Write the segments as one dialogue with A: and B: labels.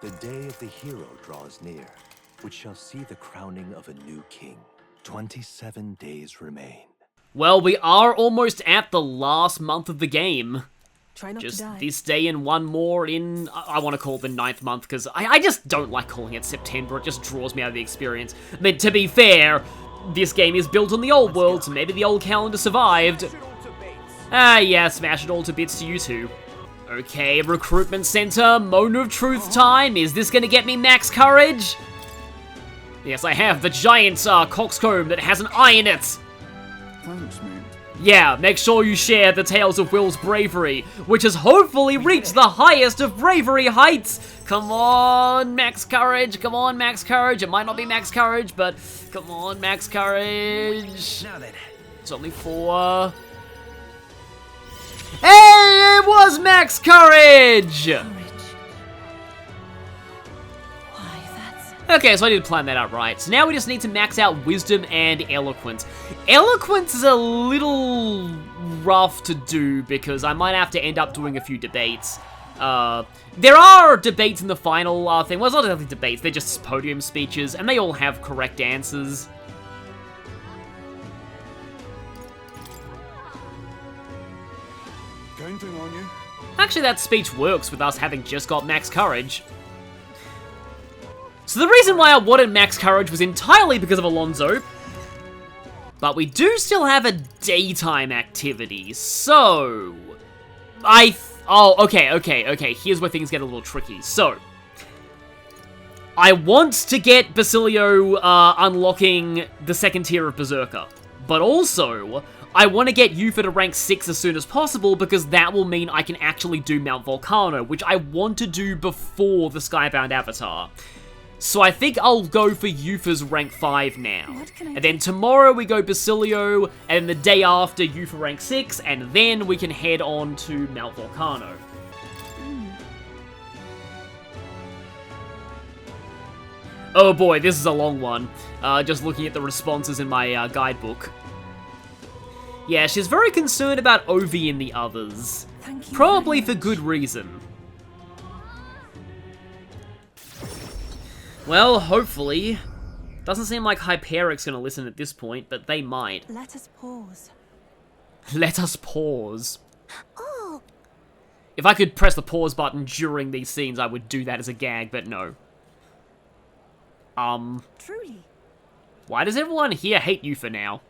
A: The day of the hero draws near, which shall see the crowning of a new king. 27 days remain.
B: Well, we are almost at the last month of the game.
C: Try not
B: Just
C: to die.
B: this day and one more in, I want to call it the 9th month, because I just don't like calling it September. It just draws me out of the experience. I mean, to be fair, this game is built on the old world, so maybe the old calendar survived. Ah, yeah, smash it all to bits to you two. Okay, recruitment center, moment of truth time. Is this gonna get me max courage? Yes, I have the giant coxcomb that has an eye in it.
D: Thanks, mate.
B: Yeah, make sure you share the tales of Will's bravery, which has hopefully reached the highest of bravery heights. Come on, max courage. Come on, max courage. It might not be max courage, but come on, max courage.
A: Now then.
B: It's only 4. Hey, it was max courage! Okay, so I did plan that out right. So now we just need to max out wisdom and eloquence. Eloquence is a little rough to do because I might have to end up doing a few debates. There are debates in the final thing. Well, it's not exactly debates, they're just podium speeches, and they all have correct answers.
D: Counting on you.
B: Actually, that speech works with us having just got max courage. So the reason why I wanted max courage was entirely because of Alonzo. But we do still have a daytime activity, so... okay, here's where things get a little tricky. So, I want to get Basilio unlocking the 2nd tier of Berserker. But also, I want to get Eupha to rank 6 as soon as possible because that will mean I can actually do Mount Volcano, which I want to do before the Skybound Avatar. So I think I'll go for Eupha's rank 5 now. And then tomorrow we go Basilio, and the day after Eupha rank 6, and then we can head on to Mount Volcano. Oh boy, this is a long one. Just looking at the responses in my guidebook. Yeah, she's very concerned about Ovi and the others. Probably for good reason. Well, hopefully. Doesn't seem like Hyperic's gonna listen at this point, but they might.
C: Let us pause.
B: Let us pause.
C: Oh.
B: If I could press the pause button during these scenes, I would do that as a gag, but no.
C: Truly.
B: Why does everyone here hate Eupha now?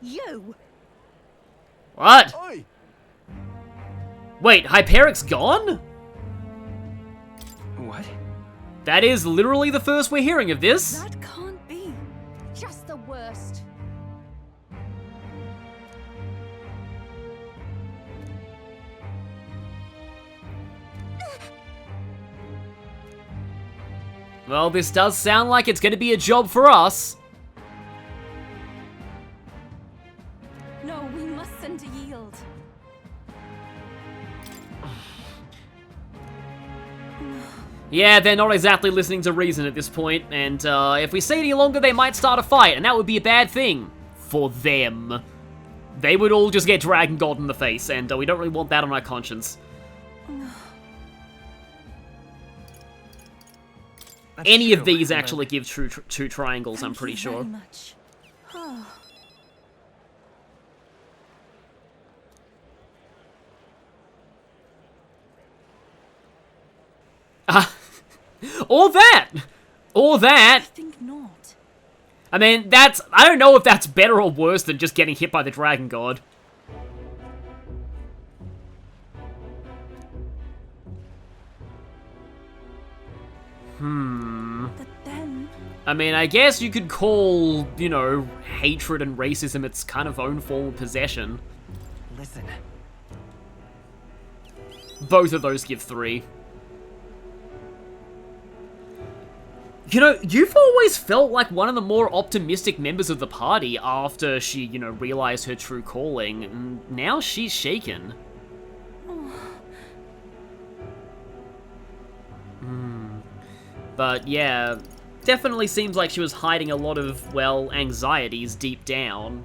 C: You.
B: What?
D: Oi!
B: Wait, Hyperic's gone?
A: What?
B: That is literally the first we're hearing of this.
C: That can't be.
E: Just the worst.
B: Well, this does sound like it's going to be a job for us.
C: No, we mustn't yield.
B: Yeah, they're not exactly listening to reason at this point, and if we stay any longer, they might start a fight, and that would be a bad thing. For them. They would all just get Dragon God in the face, and we don't really want that on our conscience. Any of these actually give two triangles, I'm pretty sure.
C: Very much.
B: Or that! Or that!
C: I think not.
B: I mean, I don't know if that's better or worse than just getting hit by the Dragon God.
C: But then...
B: I mean, I guess you could call, you know, hatred and racism its kind of own form of possession.
A: Listen.
B: Both of those give 3. You know, Eupha always felt like one of the more optimistic members of the party after she, you know, realized her true calling, and now she's shaken. But yeah, definitely seems like she was hiding a lot of, well, anxieties deep down.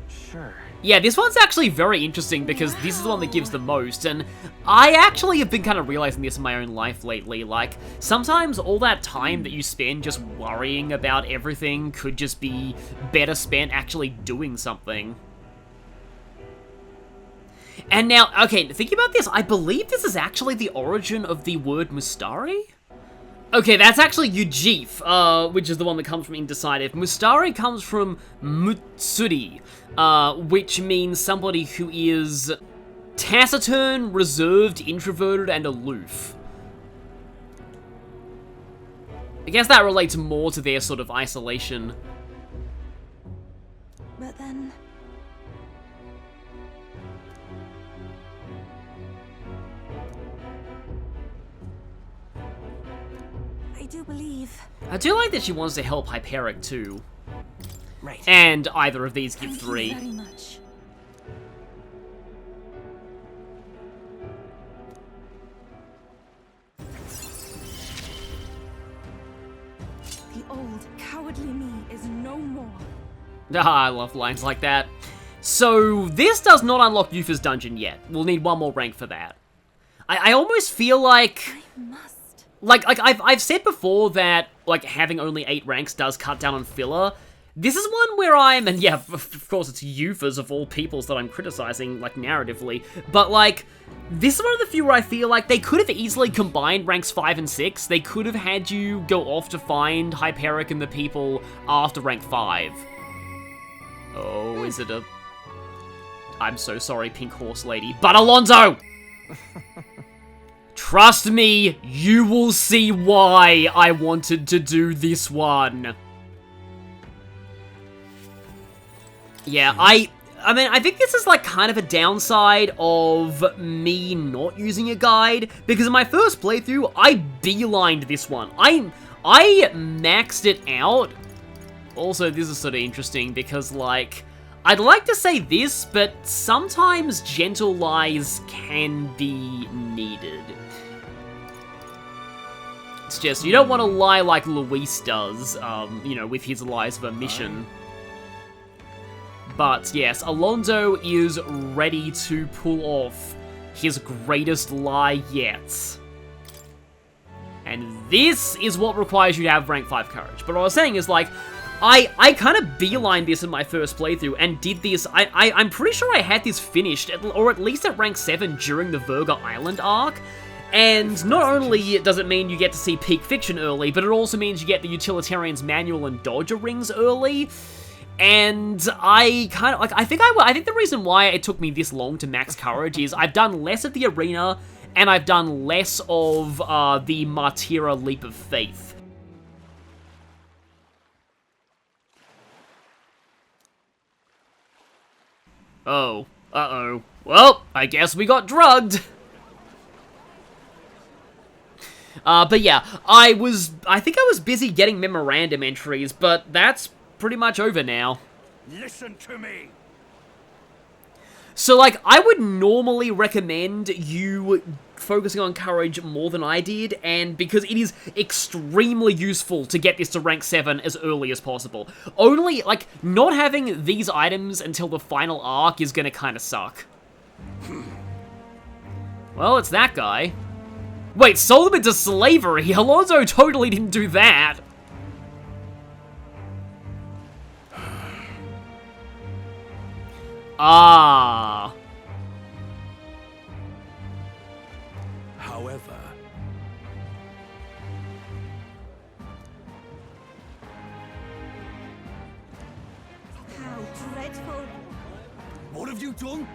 A: Sure.
B: Yeah, this one's actually very interesting because this is the one that gives the most, and I actually have been kind of realizing this in my own life lately. Like, sometimes all that time that you spend just worrying about everything could just be better spent actually doing something. And now, okay, thinking about this, I believe this is actually the origin of the word Mustari? Okay, that's actually Ujif, which is the one that comes from Indecisive. Mustari comes from Mutsuri, which means somebody who is taciturn, reserved, introverted, and aloof. I guess that relates more to their sort of isolation.
C: But then... I do believe...
B: I do like that she wants to help Hyperic too.
A: Right.
B: And either of these give
C: Thank
B: 3.
C: you very much. The old, cowardly me is no more.
B: Ah, I love lines like that. So, this does not unlock Eupha's dungeon yet. We'll need one more rank for that. I almost feel like...
C: I must.
B: Like I've said before that, like, having only 8 ranks does cut down on filler. This is one where and yeah, of course it's Eupha's of all peoples that I'm criticizing, like, narratively, but, like, this is one of the few where I feel like they could have easily combined ranks 5 and 6. They could have had you go off to find Hyperic and the people after rank 5. Oh, is it a... I'm so sorry, Pink Horse Lady, but Alonzo! Trust me, you will see why I wanted to do this one. Yeah, I mean, I think this is, like, kind of a downside of me not using a guide, because in my first playthrough, I beelined this one. I maxed it out. Also, this is sort of interesting, because, like, I'd like to say this, but sometimes gentle lies can be needed. It's just, you don't want to lie like Luis does, you know, with his lies of omission. But yes, Alonzo is ready to pull off his greatest lie yet. And this is what requires you to have rank 5 courage. But what I was saying is, like, I kind of beelined this in my first playthrough and did this. I'm pretty sure I had this finished, or at least at rank 7 during the Virga Island arc. And not only does it mean you get to see Peak Fiction early, but it also means you get the Utilitarian's Manual and Dodger rings early. And I kind of, like, I think the reason why it took me this long to max courage is I've done less of the arena, and I've done less of the Martyra Leap of Faith. Oh, uh-oh. Well, I guess we got drugged. But yeah, I think I was busy getting memorandum entries, but that's pretty much over now.
A: Listen to me.
B: So, like, I would normally recommend you focusing on courage more than I did, and because it is extremely useful to get this to rank 7 as early as possible. Only, like, not having these items until the final arc is gonna kinda suck. Well, it's that guy. Wait, sold him into slavery? Alonzo totally didn't do that. Ah.
A: However,
C: How dreadful.
D: What have you done?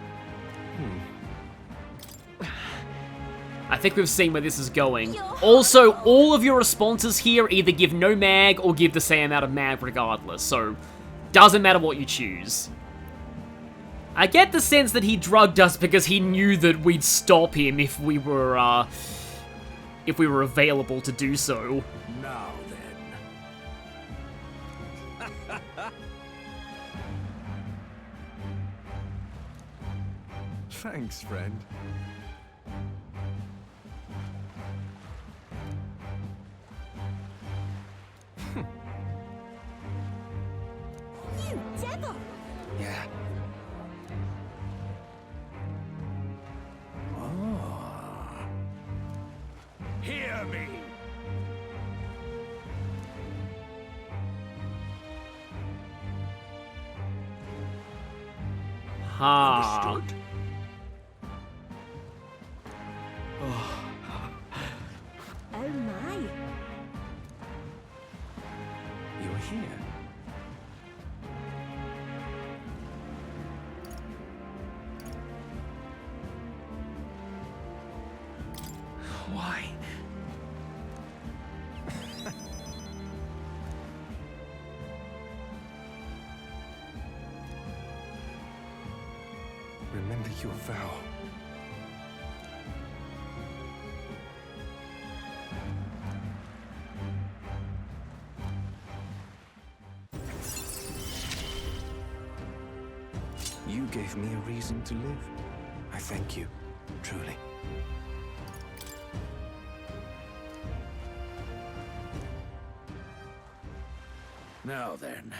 B: I think we've seen where this is going. Also, all of your responses here either give no mag or give the same amount of mag regardless, so doesn't matter what you choose. I get the sense that he drugged us because he knew that we'd stop him if we were available to do so.
A: now then.
D: Thanks, friend.
C: You devil!
A: Yeah.
B: Ha.
D: Understood?
C: Oh my.
D: You're here. Why? Remember your vow. You gave me a reason to live. I thank you, truly. Now then.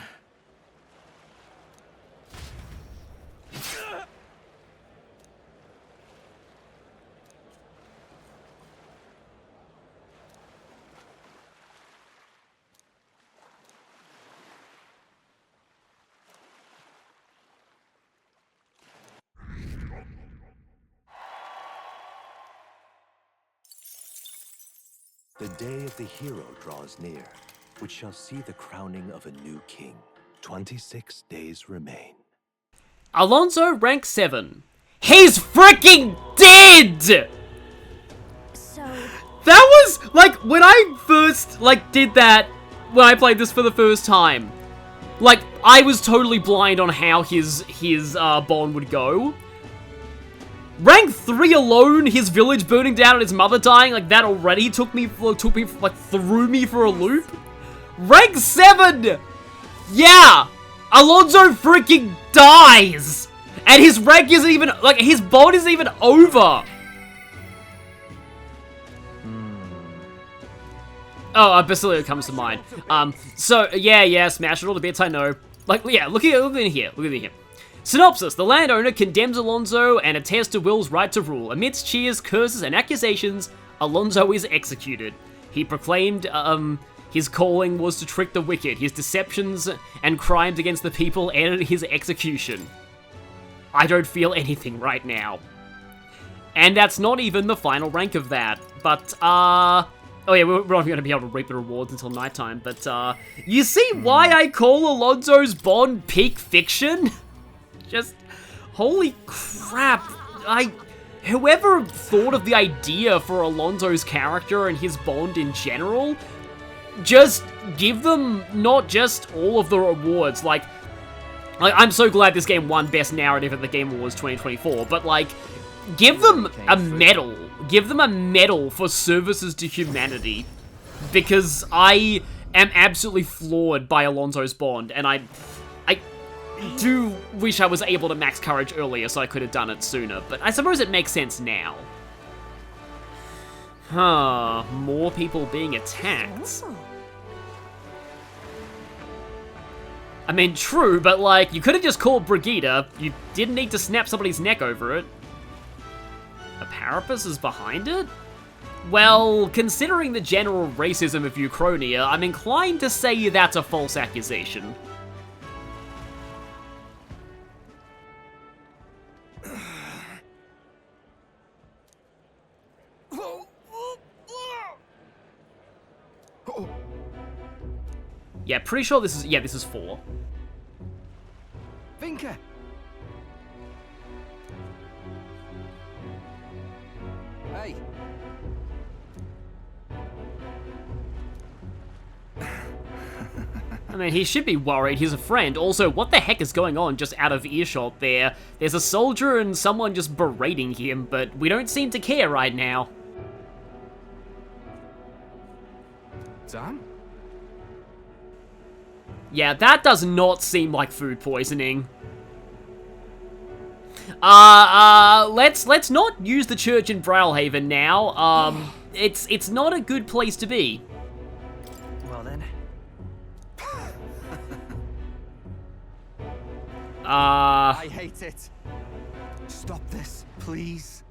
A: The day of the hero draws near, which shall see the crowning of a new king. 26 days remain.
B: Alonzo, rank 7. He's freaking dead!
C: So,
B: That was, like, when I first, like, did that, when I played this for the first time, like, I was totally blind on how his bond would go. Rank 3 alone, his village burning down and his mother dying, like, that already took me, like, threw me for a loop. Rank 7! Yeah! Alonzo freaking dies! And his rank isn't even, like, his bond isn't even over! Oh, Basilio comes to mind. So, yeah, smash it all to bits, I know. Like, yeah, look in here. Synopsis: the landowner condemns Alonzo and attests to Will's right to rule. Amidst cheers, curses, and accusations, Alonzo is executed. He proclaimed, his calling was to trick the wicked. His deceptions and crimes against the people ended his execution. I don't feel anything right now. And that's not even the final rank of that. But, oh yeah, we're not going to be able to reap the rewards until nighttime, but, you see why I call Alonzo's bond peak fiction? Just, holy crap, whoever thought of the idea for Alonzo's character and his bond in general, just give them not just all of the rewards, like I'm so glad this game won Best Narrative at the Game Awards 2024, but, like, give them a medal. Give them a medal for services to humanity, because I am absolutely floored by Alonzo's bond, and I do wish I was able to max courage earlier so I could have done it sooner, but I suppose it makes sense now. Huh, more people being attacked. I mean, true, but, like, you could have just called Brigida. You didn't need to snap somebody's neck over it. A Parapus is behind it? Well, considering the general racism of Uchronia, I'm inclined to say that's a false accusation. Yeah, pretty sure this is 4.
D: Vinka! Hey!
B: I mean, he should be worried. He's a friend. Also, what the heck is going on just out of earshot there? There's a soldier and someone just berating him, but we don't seem to care right now.
D: Sam?
B: Yeah, that does not seem like food poisoning. Let's not use the church in Brawlhaven now. It's not a good place to be.
D: Well then. I hate it. Stop this, please.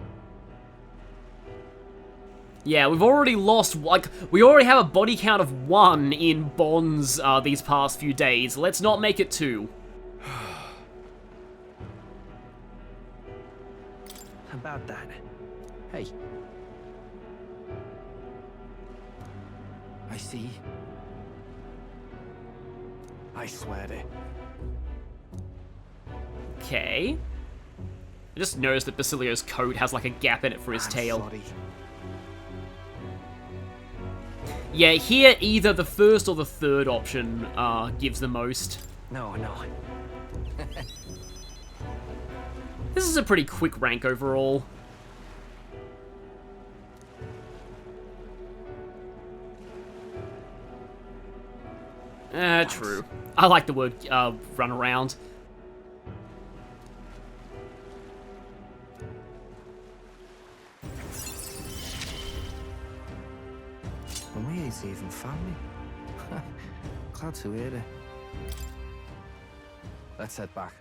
B: Yeah, we've already lost, like, we already have a body count of 1 in bonds, these past few days. Let's not make it 2.
D: about that. Hey. I see. I swear it.
B: Okay. I just noticed that Basilio's coat has like a gap in it for his tail.
D: Sorry.
B: Yeah, here either the first or the third option gives the most.
D: No.
B: This is a pretty quick rank overall. True. I like the word run around.
D: Well, we ain't even family. Glad to hear it. Let's head back.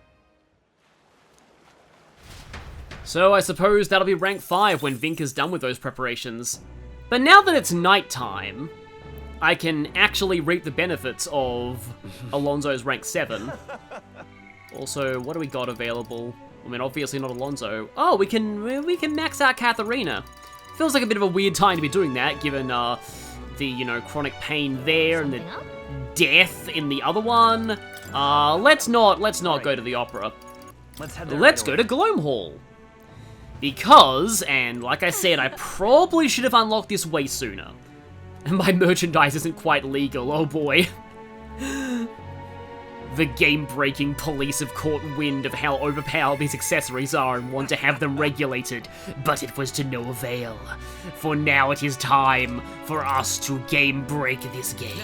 B: So I suppose that'll be rank 5 when Vinka's done with those preparations. But now that it's nighttime, I can actually reap the benefits of Alonzo's rank 7. Also, what do we got available? I mean, obviously not Alonzo. Oh, we can max out Catherina. Feels like a bit of a weird time to be doing that, given the, you know, chronic pain there and the death in the other one. Let's not go to the opera. Let's go to Gloam Hall. Because, and like I said, I probably should have unlocked this way sooner. And my merchandise isn't quite legal, oh boy. The game-breaking police have caught wind of how overpowered these accessories are and want to have them regulated, but it was to no avail. For now it is time for us to game-break this game.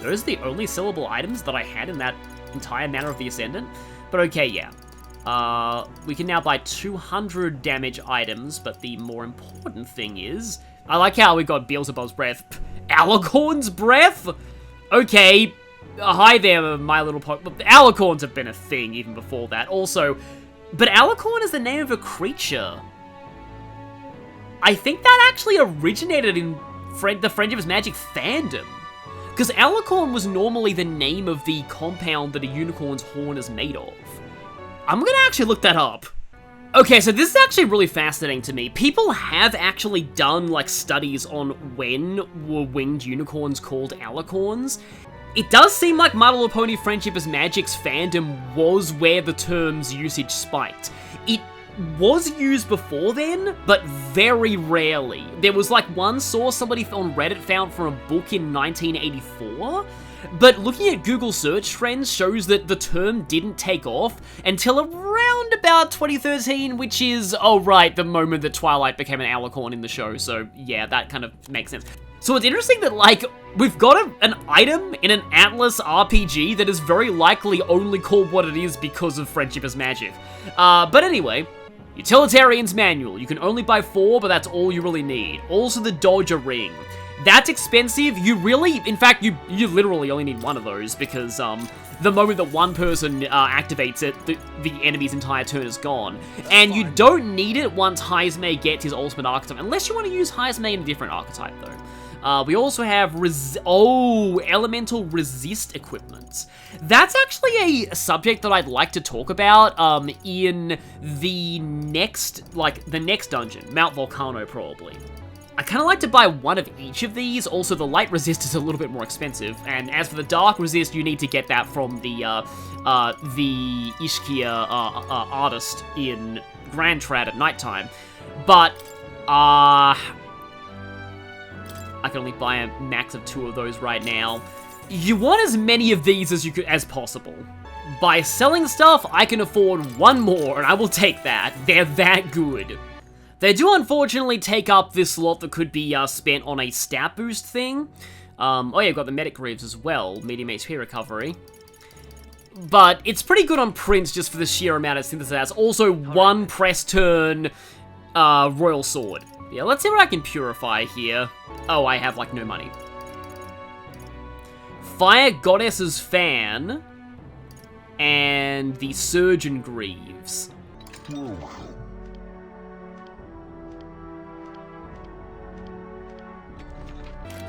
B: Those are the only syllable items that I had in that entire Manor of the Ascendant. But okay, yeah. We can now buy 200 damage items, but the more important thing is... I like how we got Beelzebub's breath. Alicorn's breath? Okay. Hi there, my little Alicorns have been a thing even before that. Also, but Alicorn is the name of a creature. I think that actually originated in the Friendship is Magic fandom. Because Alicorn was normally the name of the compound that a unicorn's horn is made of. I'm gonna actually look that up. Okay, so this is actually really fascinating to me. People have actually done, like, studies on when were winged unicorns called alicorns. It does seem like My Little Pony Friendship is Magic's fandom was where the term's usage spiked. It was used before then, but very rarely. There was, like, one source somebody on Reddit found from a book in 1984, but looking at Google search trends shows that the term didn't take off until around about 2013, which is, oh right, the moment that Twilight became an alicorn in the show, so yeah, that kind of makes sense. So it's interesting that, like, we've got an item in an Atlas RPG that is very likely only called what it is because of Friendship is Magic. But anyway, Utilitarian's Manual. You can only buy 4, but that's all you really need. Also the Dodger Ring. That's expensive. You really, in fact, you literally only need one of those because the moment that one person activates it, the enemy's entire turn is gone. And you don't need it once Hyperic gets his ultimate archetype, unless you want to use Hyperic in a different archetype, though. We also have elemental resist equipment. That's actually a subject that I'd like to talk about in the next dungeon, Mount Volcano, probably. I kind of like to buy one of each of these. Also, the light resist is a little bit more expensive. And as for the dark resist, you need to get that from the Ishkia artist in Grand Trad at nighttime. But, I can only buy a max of 2 of those right now. You want as many of these as possible. By selling stuff, I can afford 1 more, and I will take that. They're that good. They do unfortunately take up this slot that could be spent on a stat boost thing. Oh yeah, I've got the Medic Greaves as well, medium HP recovery. But it's pretty good on prints just for the sheer amount of synthesis it has. Also, 1 press turn Royal Sword. Yeah, let's see what I can purify here. Oh, I have, like, no money. Fire Goddess's Fan and the Surgeon Greaves.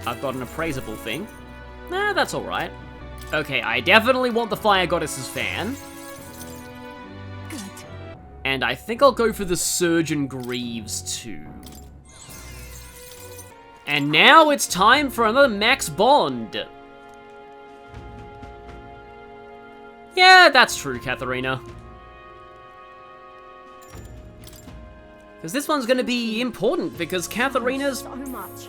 B: I've got an appraisable thing. Nah, that's alright. Okay, I definitely want the Fire Goddess's Fan.
C: Good.
B: And I think I'll go for the Surgeon Greaves too. And now it's time for another max bond. Yeah, that's true, Catherina. Because this one's gonna be important, because Catherina's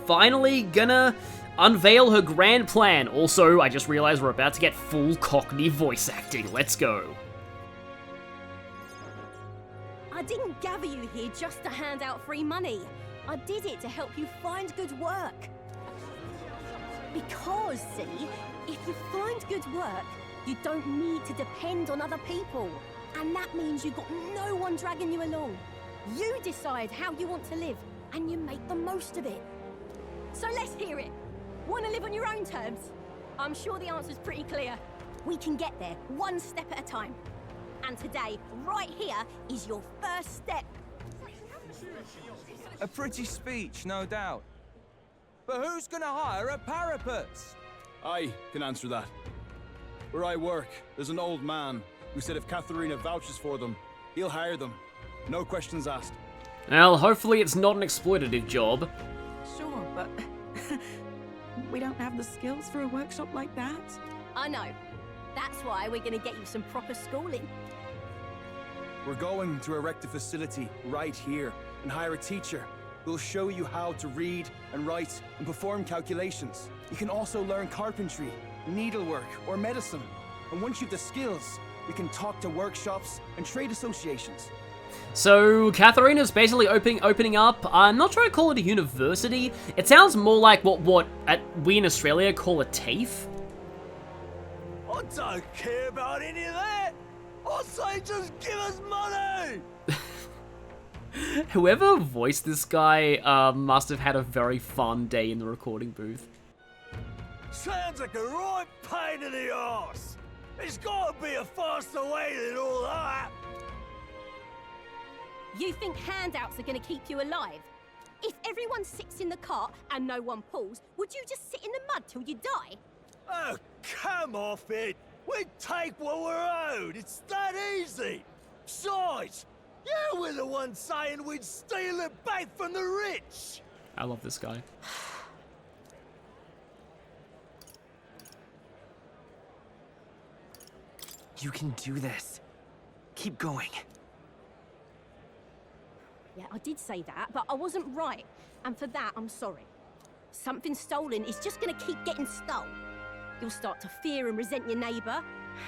B: finally gonna unveil her grand plan. Also, I just realized we're about to get full Cockney voice acting. Let's go.
E: I didn't gather you here just to hand out free money. I did it to help you find good work. Because, see, if you find good work, you don't need to depend on other people. And that means you've got no one dragging you along. You decide how you want to live, and you make the most of it. So let's hear it. Want to live on your own terms? I'm sure the answer's pretty clear. We can get there, one step at a time. And today, right here, is your first step.
F: A pretty speech, no doubt. But who's gonna hire a parapets?
G: I can answer that. Where I work, there's an old man who said if Catherina vouches for them, he'll hire them. No questions asked.
B: Well, hopefully it's not an exploitative job.
C: Sure, but we don't have the skills for a workshop like that.
E: I know. That's why we're going to get you some proper schooling.
G: We're going to erect a facility right here and hire a teacher who'll show you how to read and write and perform calculations. You can also learn carpentry, needlework, or medicine. And once you've the skills, we can talk to workshops and trade associations.
B: So, Catherina's basically opening up, I'm not trying to call it a university. It sounds more like what we in Australia call a TAFE.
A: I don't care about any of that. I say just give us money.
B: Whoever voiced this guy must have had a very fun day in the recording booth.
A: Sounds like a right pain in the arse. There's got to be a faster way than all that.
E: You think handouts are going to keep you alive? If everyone sits in the cart and no one pulls, would you just sit in the mud till you die?
A: Oh, come off it. We take what we're owed. It's that easy. Besides, you were the one saying we'd steal it back from the rich.
B: I love this guy.
D: You can do this. Keep going.
E: Yeah, I did say that, but I wasn't right. And for that, I'm sorry. Something stolen is just going to keep getting stolen. You'll start to fear and resent your neighbour.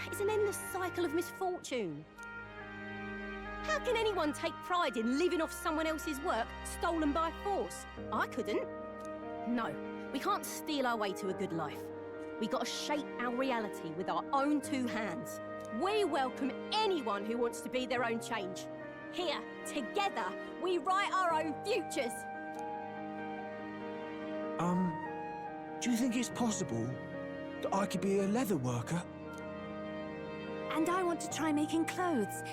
E: It's an endless cycle of misfortune. How can anyone take pride in living off someone else's work stolen by force? I couldn't. No, we can't steal our way to a good life. We got to shape our reality with our own two hands. We welcome anyone who wants to be their own change. Here, together, we write our own futures.
D: Do you think it's possible that I could be a leather worker?
C: And I want to try making clothes.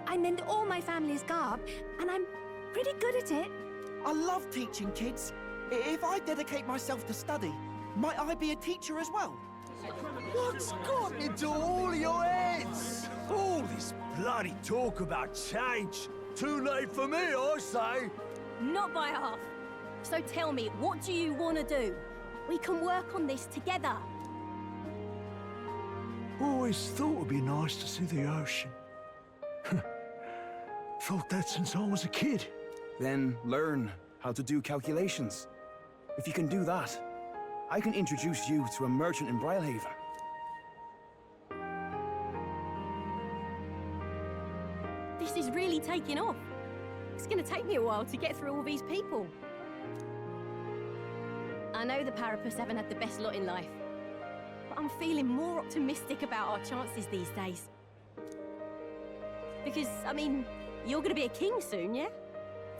C: I mend all my family's garb, and I'm pretty good at it.
H: I love teaching kids. If I dedicate myself to study, might I be a teacher as well?
A: What's got into all your heads? All this bloody talk about change. Too late for me, I say.
E: Not by half. So tell me, what do you want to do? We can work on this together.
A: Always thought it'd be nice to see the ocean. Thought that since I was a kid.
G: Then learn how to do calculations. If you can do that, I can introduce you to a merchant in Brylehaven.
E: This is really taking off. It's going to take me a while to get through all these people. I know the Parapus haven't had the best lot in life, but I'm feeling more optimistic about our chances these days. Because, I mean, you're going to be a king soon, yeah?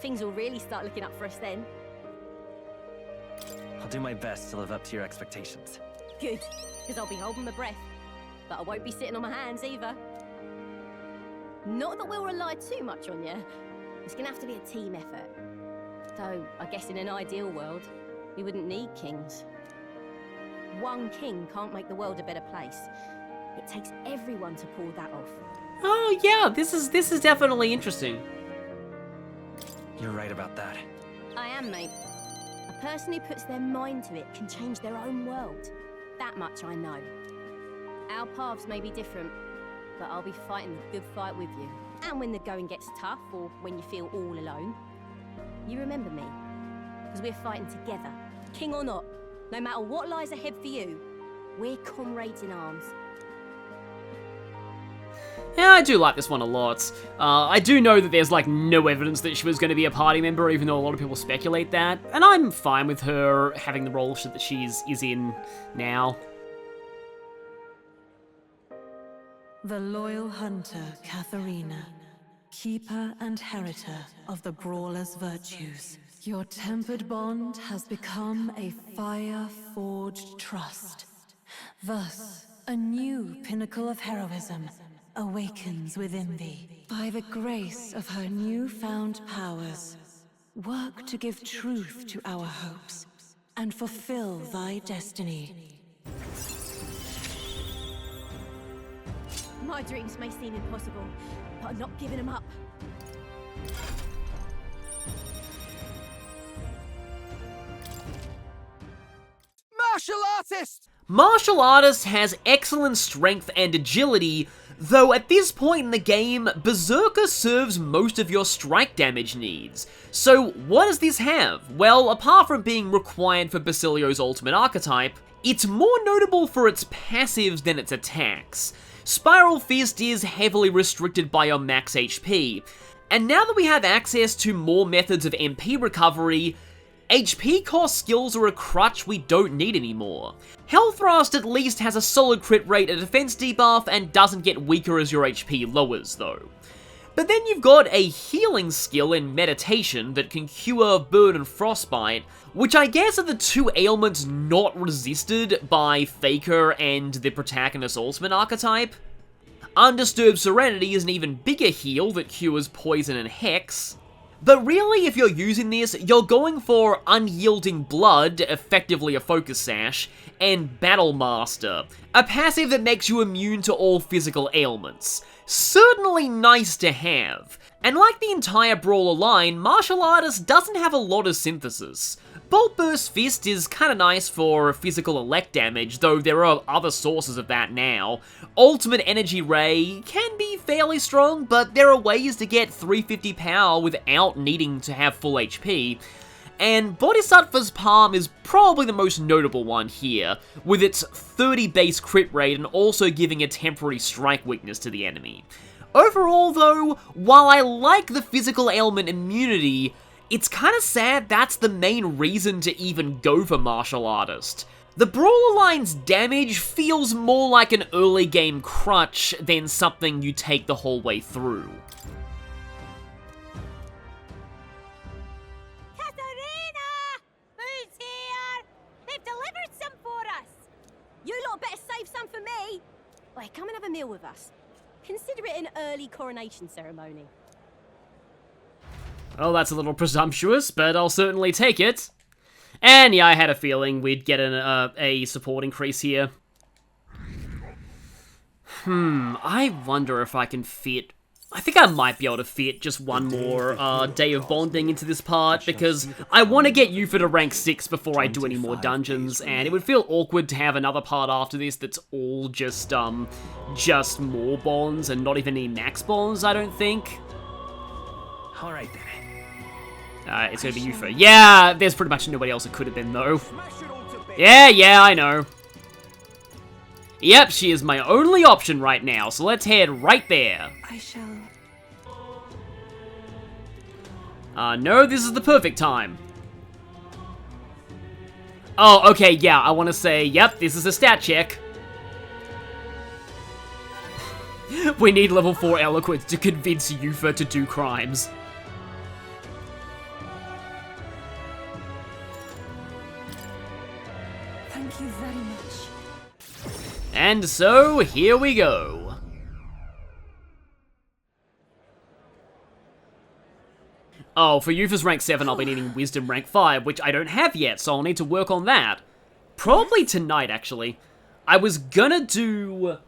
E: Things will really start looking up for us then.
I: I'll do my best to live up to your expectations.
E: Good, because I'll be holding my breath. But I won't be sitting on my hands either. Not that we'll rely too much on you. It's going to have to be a team effort. Though, I guess in an ideal world, we wouldn't need kings. One king can't make the world a better place. It takes everyone to pull that off.
B: Oh yeah, this is definitely interesting.
I: You're right about that.
E: I am, mate. A person who puts their mind to it can change their own world. That much I know. Our paths may be different, but I'll be fighting the good fight with you. And when the going gets tough, or when you feel all alone, you remember me. Because we're fighting together, king or not. No matter what lies ahead for you, we're comrades in arms.
B: Yeah, I do like this one a lot. I do know that there's, like, no evidence that she was going to be a party member, even though a lot of people speculate that. And I'm fine with her having the role that she is in now.
J: The loyal hunter, Catherina, keeper and heritor of the brawler's virtues. Your tempered bond has become a fire-forged trust. Thus, a new pinnacle of heroism awakens within thee. By the grace of her newfound powers, work to give truth to our hopes and fulfill thy destiny.
E: My dreams may seem impossible, but I'm not giving them up.
F: Martial artist!
B: Martial Artist has excellent strength and agility, though at this point in the game, Berserker serves most of your strike damage needs. So what does this have? Well, apart from being required for Basilio's ultimate archetype, it's more notable for its passives than its attacks. Spiral Fist is heavily restricted by your max HP, and now that we have access to more methods of MP recovery, HP cost skills are a crutch we don't need anymore. Hellthrust at least has a solid crit rate, a defense debuff, and doesn't get weaker as your HP lowers though. But then you've got a healing skill in Meditation that can cure Burn and Frostbite, which I guess are the two ailments not resisted by Faker and the protagonist's ultimate archetype. Undisturbed Serenity is an even bigger heal that cures Poison and Hex. But really, if you're using this, you're going for Unyielding Blood, effectively a Focus Sash, and Battle Master, a passive that makes you immune to all physical ailments. Certainly nice to have. And like the entire Brawler line, Martial Artist doesn't have a lot of synthesis. Bolt Burst Fist is kinda nice for physical elect damage, though there are other sources of that now. Ultimate Energy Ray can be fairly strong, but there are ways to get 350 power without needing to have full HP. And Bodhisattva's Palm is probably the most notable one here, with its 30 base crit rate and also giving a temporary strike weakness to the enemy. Overall though, while I like the physical ailment immunity, it's kinda sad that's the main reason to even go for Martial Artist. The Brawler line's damage feels more like an early game crutch than something you take the whole way through.
E: Catherina! Who's here? They've delivered some for us! You lot better save some for me! Wait, come and have a meal with us. Consider it an early coronation ceremony.
B: Well, that's a little presumptuous, but I'll certainly take it. And yeah, I had a feeling we'd get a support increase here. I wonder if I can fit... I think I might be able to fit just one more day of bonding into this part, because I want to get Eupha to rank 6 before I do any more dungeons, and it would feel awkward to have another part after this that's all just more bonds and not even any max bonds, I don't think.
I: Alright then.
B: It's gonna be Eupha. Yeah, there's pretty much nobody else it could have been, though. Yeah, I know. Yep, she is my only option right now, so let's head right there.
J: I shall...
B: No, this is the perfect time. Oh, okay, yeah, I want to say, yep, this is a stat check. We need level 4 Eloquence to convince Eupha to do crimes.
J: Thank you very much.
B: And so, here we go. Oh, for Eupha's rank 7, I'll be needing Wisdom rank 5, which I don't have yet, so I'll need to work on that. Probably tonight, actually. I was gonna do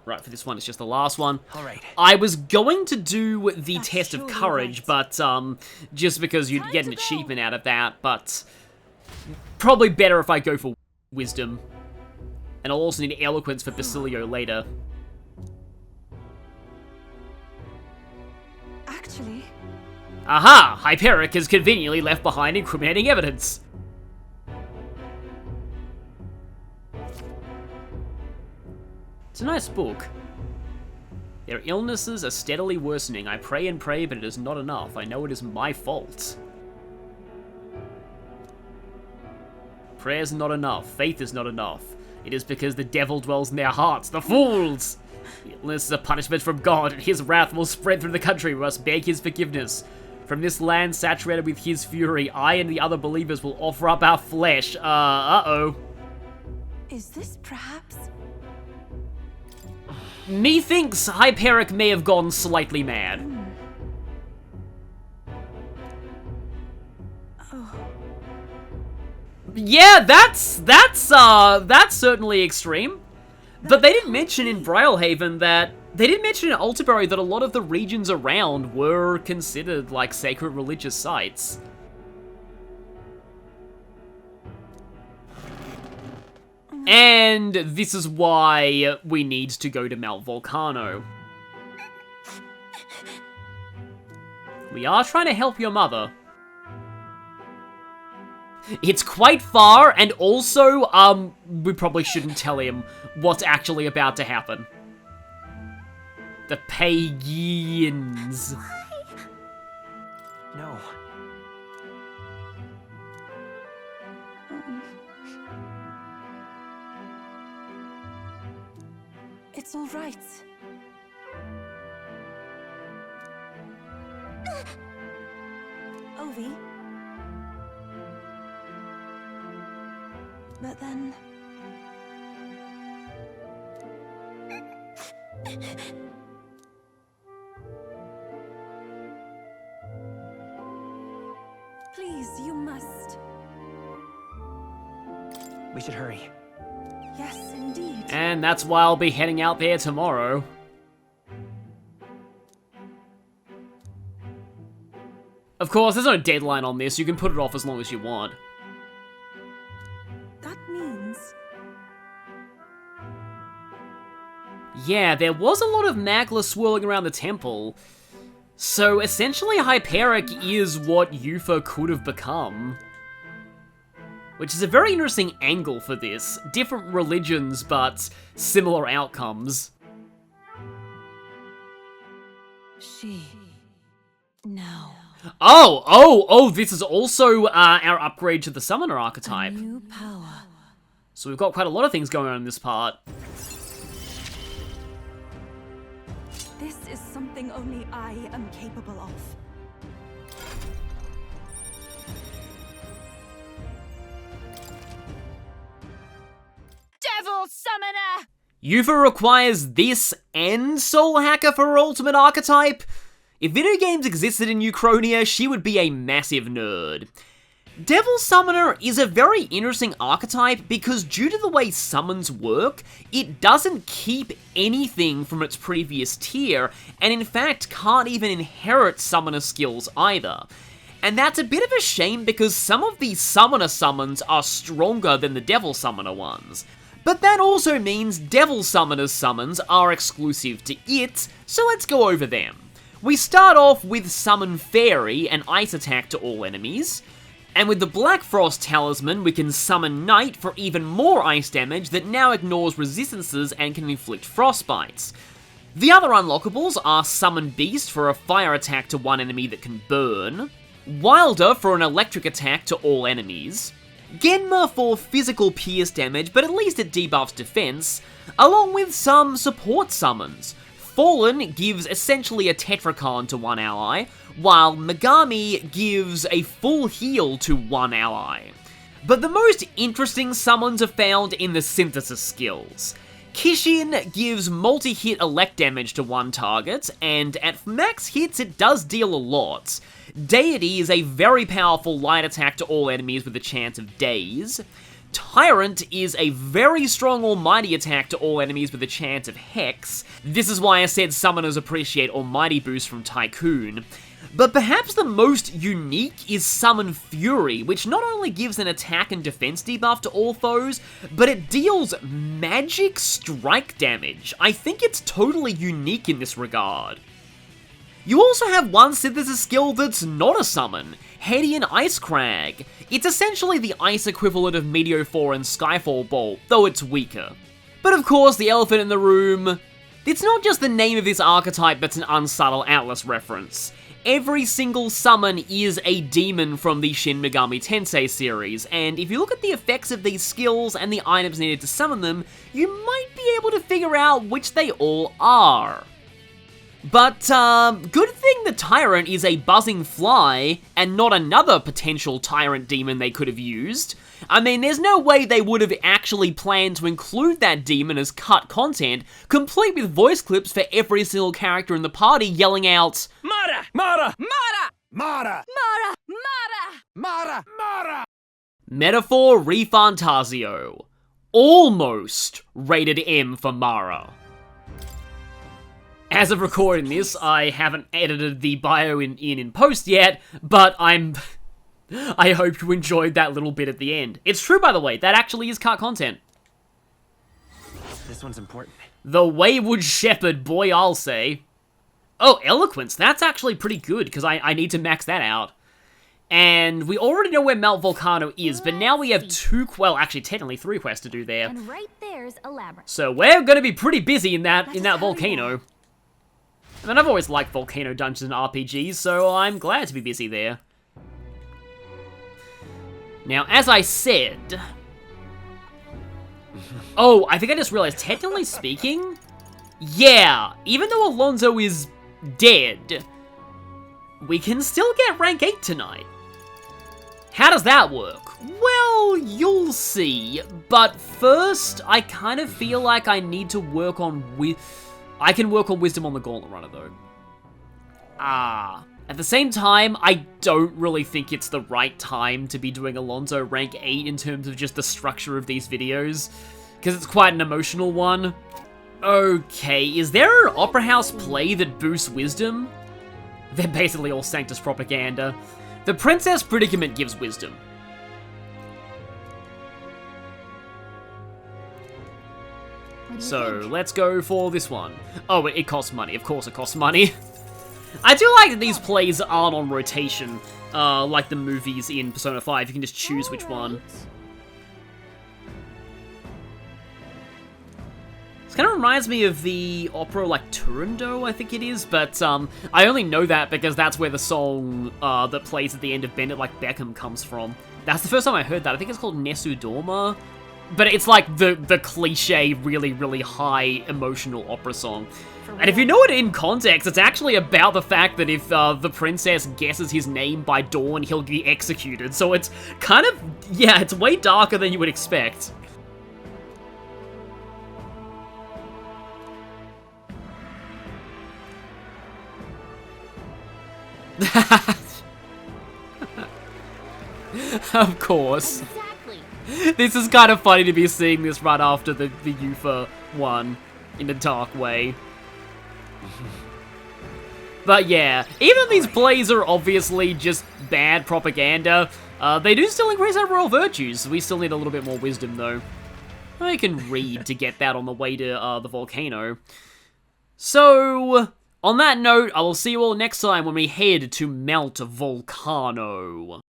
B: Right, for this one, it's just the last one.
I: All right.
B: I was going to do the test of
C: surely
B: courage,
C: right.
B: but, just because you'd get an
C: to go.
B: achievement out of that, but probably better if I go for wisdom. And I'll also need eloquence for Basilio later.
C: Actually,
B: Aha! Hyperic has conveniently left behind incriminating evidence. It's a nice book. Their illnesses are steadily worsening. I pray and pray, but it is not enough. I know it is my fault. Prayers are not enough. Faith is not enough. It is because the devil dwells in their hearts. The fools! The illness is a punishment from God, and his wrath will spread through the country. We must beg his forgiveness. From this land saturated with his fury, I and the other believers will offer up our flesh. Uh-oh.
C: is this perhaps?
B: Methinks Hyperic may have gone slightly mad. Yeah, that's certainly extreme. But they didn't mention in Brylehaven that... They didn't mention in Alterbury that a lot of the regions around were considered, like, sacred religious sites. And this is why we need to go to Mount Volcano. We are trying to help your mother. It's quite far, and also, we probably shouldn't tell him what's actually about to happen. The pagans.
I: No.
C: It's all right. Ovi. But then... Please, you must.
I: We should hurry.
C: Yes, indeed.
B: And that's why I'll be heading out there tomorrow. Of course, there's no deadline on this. You can put it off as long as you want.
C: That means...
B: Yeah, there was a lot of Magla swirling around the temple. So essentially Hyperic is what Eupha could have become. Which is a very interesting angle for this. Different religions, but similar outcomes.
J: She. Now.
B: Oh, this is also our upgrade to the Summoner archetype.
J: A new power.
B: So we've got quite a lot of things going on in this part.
C: This is something only I am capable of.
E: Devil Summoner!
B: Eupha requires this and Soul Hacker for her ultimate archetype? If video games existed in Uchronia, she would be a massive nerd. Devil Summoner is a very interesting archetype because due to the way summons work, it doesn't keep anything from its previous tier, and in fact can't even inherit summoner skills either. And that's a bit of a shame because some of these summoner summons are stronger than the Devil Summoner ones. But that also means Devil Summoner's summons are exclusive to it, so let's go over them. We start off with Summon Fairy, an ice attack to all enemies. And with the Black Frost Talisman, we can summon Night for even more ice damage that now ignores resistances and can inflict frostbites. The other unlockables are Summon Beast for a fire attack to one enemy that can burn, Wilder for an electric attack to all enemies, Genma for physical pierce damage, but at least it debuffs defense, along with some support summons. Fallen gives essentially a Tetracon to one ally, while Megami gives a full heal to one ally. But the most interesting summons are found in the synthesis skills. Kishin gives multi-hit elect damage to one target, and at max hits it does deal a lot. Deity is a very powerful light attack to all enemies with a chance of daze. Tyrant is a very strong Almighty attack to all enemies with a chance of Hex. This is why I said summoners appreciate Almighty boost from Tycoon. But perhaps the most unique is Summon Fury, which not only gives an attack and defense debuff to all foes, but it deals magic strike damage. I think it's totally unique in this regard. You also have one synthesis skill that's not a summon, Hedian Ice Crag. It's essentially the ice equivalent of Meteor and Skyfall Bolt, though it's weaker. But of course, the elephant in the room, it's not just the name of this archetype that's an unsubtle Atlas reference. Every single summon is a demon from the Shin Megami Tensei series, and if you look at the effects of these skills and the items needed to summon them, you might be able to figure out which they all are. But, good thing the Tyrant is a buzzing fly, and not another potential Tyrant demon they could have used. I mean, there's no way they would have actually planned to include that demon as cut content, complete with voice clips for every single character in the party yelling out, "Mara! Mara! Mara!
A: Mara!
C: Mara! Mara!
A: Mara! Mara!
B: Metaphor ReFantazio. Almost rated M for Mara. As of recording this, I haven't edited the bio in post yet, but I hope you enjoyed that little bit at the end. It's true, by the way, that actually is cut content.
I: This one's important.
B: The Wayward Shepherd, boy, I'll say. Oh, Eloquence, that's actually pretty good, because I need to max that out. And we already know where Mount Volcano is, but now we have actually technically 3 quests to do there.
C: And right there's a labyrinth.
B: So we're gonna be pretty busy in that volcano. I mean, I've always liked volcano dungeons and RPGs, so I'm glad to be busy there. Now, as I said... Oh, I think I just realized, technically speaking... Yeah, even though Alonzo is dead, we can still get rank 8 tonight. How does that work? Well, you'll see. But first, I kind of feel like I need to work on I can work on Wisdom on the Gauntlet Runner, though. At the same time, I don't really think it's the right time to be doing Alonzo rank 8 in terms of just the structure of these videos, because it's quite an emotional one. Okay, is there an Opera House play that boosts Wisdom? They're basically all Sanctus propaganda. The Princess Predicament gives Wisdom. So, let's go for this one. Oh, it costs money. Of course it costs money. I do like that these plays aren't on rotation, like the movies in Persona 5. You can just choose which one. This kind of reminds me of the opera, like, Turandot, I think it is, but, I only know that because that's where the song, that plays at the end of Bend It Like Beckham comes from. That's the first time I heard that. I think it's called Nesu Dorma. But it's like the cliche, really, really high emotional opera song. And if you know it in context, it's actually about the fact that if the princess guesses his name by dawn, he'll be executed. So it's kind of, yeah, it's way darker than you would expect. Of course. This is kind of funny to be seeing this right after the Eupha one, in a dark way. But yeah, even these plays are obviously just bad propaganda, they do still increase our royal virtues. We still need a little bit more wisdom, though. I can read to get that on the way to the volcano. So, on that note, I will see you all next time when we head to Mount Volcano.